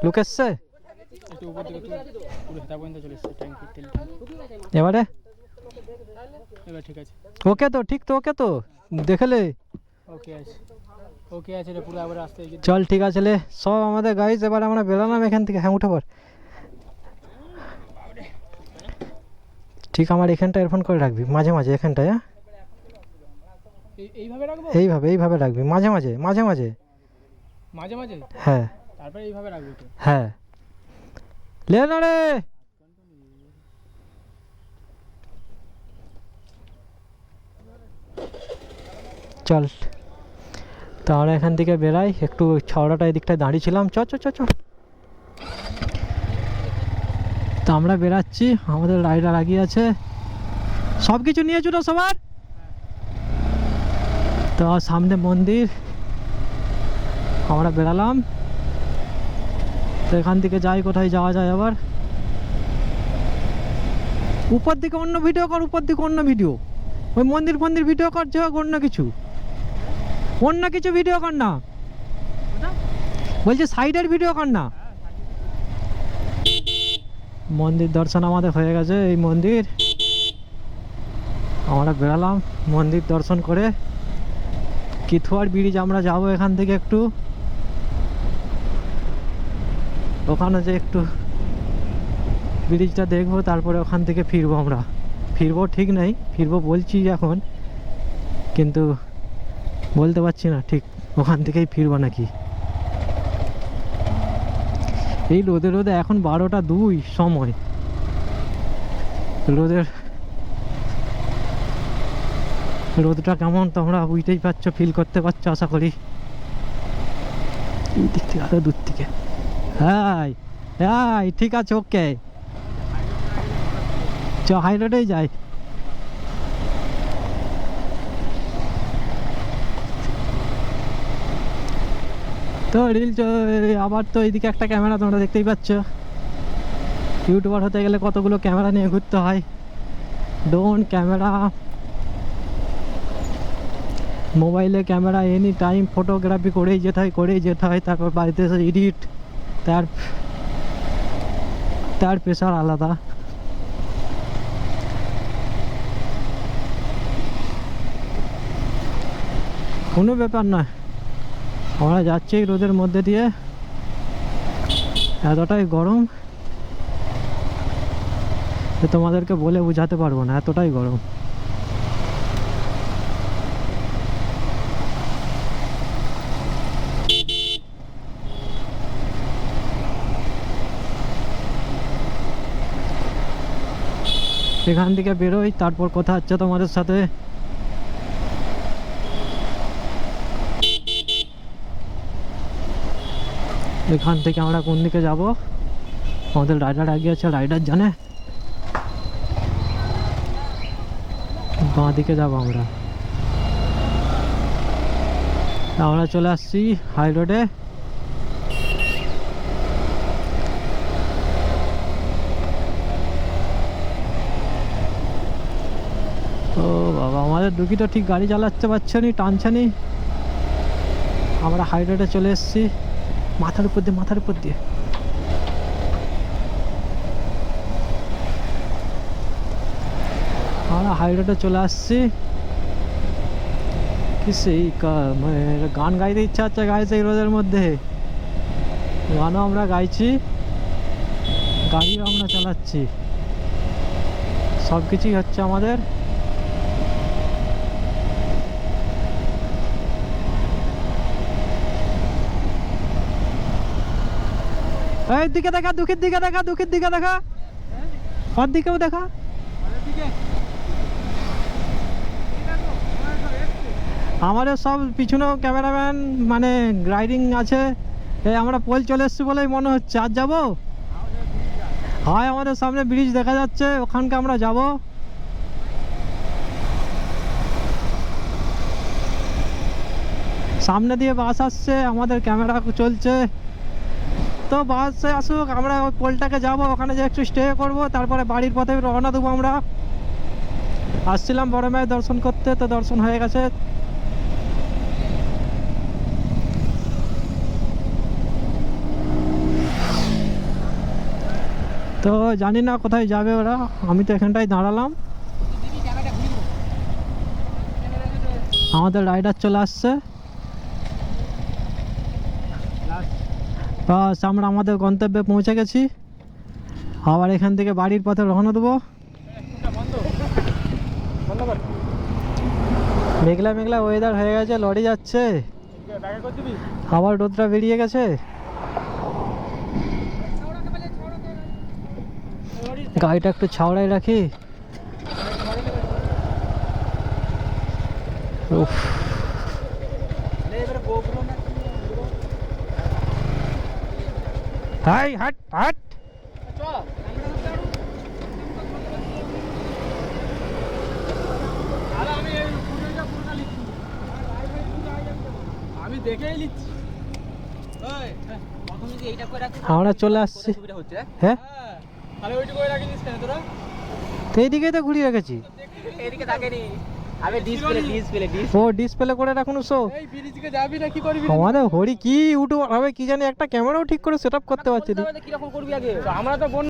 লোক এসছে এবারে ঠিক আছে ওকে তো ঠিক তো ওকে তো দেখলে ওকে আছে ওকে আছে রে পুরো আবার আসতে চল ঠিক আছে লে সব আমাদের গাইজ এবার আমরা বেরোলাম এখান থেকে হ্যাঁ উঠে পর ঠিক আমার এখানটা এয়ারফোন করে রাখবি মাঝে মাঝে এখানটায় হ্যাঁ এইভাবে রাখবো এইভাবে রাখবি মাঝে মাঝে মাঝে হ্যাঁ তারপরে এইভাবে রাখবো তো হ্যাঁ লে না রে চল তো আমরা এখান থেকে বেরাই একটু ছাওড়াটা এদিকটায় দাঁড়িয়েছিলাম চ চ চ চ তো আমরা বেরাচ্ছি আমাদের রাইডার আগিয়ে আছে সব কিছু নিয়েছো তো সবার তো সামনে মন্দির আমরা বেরালাম তো এখান থেকে যাই কোথায় যাওয়া যায় আবার উপর দিকে অন্য ভিডিও কর উপর দিকে অন্য ভিডিও ওই মন্দির ফন্দির ভিডিও কর যে হোক অন্য কিছু ভিডিও কর না বলছি সাইডের ভিডিও কর না মন্দির দর্শন আমাদের হয়ে গেছে এই মন্দির আমরা বেরালাম মন্দির দর্শন করে কিথুয়ার ব্রিজ আমরা যাব এখান থেকে একটু ওখানে যে একটু ব্রিজটা দেখবো তারপরে ওখান থেকে ফিরবো আমরা ফিরবো ঠিক নেই ফিরবো বলছি এখন কিন্তু বলতে পারছি না ঠিক ওখান থেকেই ফিরবো নাকি এই রোদে এখন 12টা 2 সময় রোদটা কেমন তোমরা বুঝতেই পারছো ফিল করতে পারছো আশা করি এই দিক থেকে আরো দূর থেকে হ্যাঁ হ্যাঁ ঠিক আছে ওকে চ হাই রোডেই যাই তো রিল আবার তো এইদিকে একটা ক্যামেরা তোমরা দেখতেই পাচ্ছ ইউটিউবার হতে গেলে কতগুলো ক্যামেরা নিয়ে ঘুরতে হয় ড্রোন ক্যামেরা মোবাইলে ক্যামেরা এনি টাইম ফটোগ্রাফি করেই যেতে হয় তারপর বাড়িতে এসে এডিট তার প্রেশার আলাদা কোনো ব্যাপার নয় আমরা যাচ্ছি রোদের মধ্যে দিয়ে এতটাই গরম তোমাদেরকে বলে বোঝাতে পারবো না এতটাই গরম এখান থেকে বেরোই তারপর কথা হচ্ছে তোমাদের সাথে এখান থেকে আমরা কোন দিকে যাব আমাদের রাইডার আগে আছে রাইডার জানে বাঁ দিকে যাবো আমরা চলে আসছি হাই রোডে ও বাবা আমাদের দুঃখী তো ঠিক গাড়ি চালাতে পারছে নি টানছে নি আমরা হাই রোডে চলে এসেছি মাথার উপর দিয়ে আমরা হাই রোডে চলে আসছি কি সেই গান গাইতে ইচ্ছা হচ্ছে গাইছে এই রোদের মধ্যে গানও আমরা গাইছি গাড়িও আমরা চালাচ্ছি সব কিছুই হচ্ছে আমাদের এই দিকে দেখা দুঃখের দিকে দেখা ওর দিকেও দেখা আমাদের সব পিছনেও ক্যামেরাম্যান মানে রাইডিং আছে এই আমরা পোল চলে এসেছি বলেই মনে হচ্ছে আর যাবো হয় আমাদের সামনে ব্রিজ দেখা যাচ্ছে ওখানকে আমরা যাব সামনে দিয়ে বাস আসছে আমাদের ক্যামেরা চলছে তো বাসে আসুক আমরা ওই পোলটাকে যাব ওখানে যে একটু স্টে করব তারপরে বাড়ির পথে রওনা দেবো আমরা আসছিলাম বড় মায়ের দর্শন করতে তো দর্শন হয়ে গেছে তো জানি না কোথায় যাবে ওরা, আমি তো এখানটায় দাঁড়ালাম। আমাদের রাইডার চলে আসছে, বাস আমরা আমাদের গন্তব্যে পৌঁছে গেছি। আবার এখান থেকে বাড়ির পথে রওনা দেবো। মেঘলা মেঘলা ওয়েদার হয়ে গেছে, লরি যাচ্ছে, আবার রোদটা বেরিয়ে গেছে। গাড়িটা একটু ছাওড়াই রাখি। উফ, হাই হাট হাট। আমি দেখেই নিচ্ছি। আমরা চলে আসছি। হ্যাঁ তাহলে ওইটুকু করে রাখিস কেন তোরা? তো এইদিকেই তো ঘুরিয়ে রেখেছি। এদিকে থাকেনি। আমি ডিসপ্লে ও ডিসপ্লে করে রাখুন। সো এই ব্রিজকে যাবি না কি করবি? আমাদের হরি কি ইউটিউব হবে কি জানি, একটা ক্যামেরাও ঠিক করে সেট আপ করতে পারছি না। কি রকম করবি আগে? আমরা তো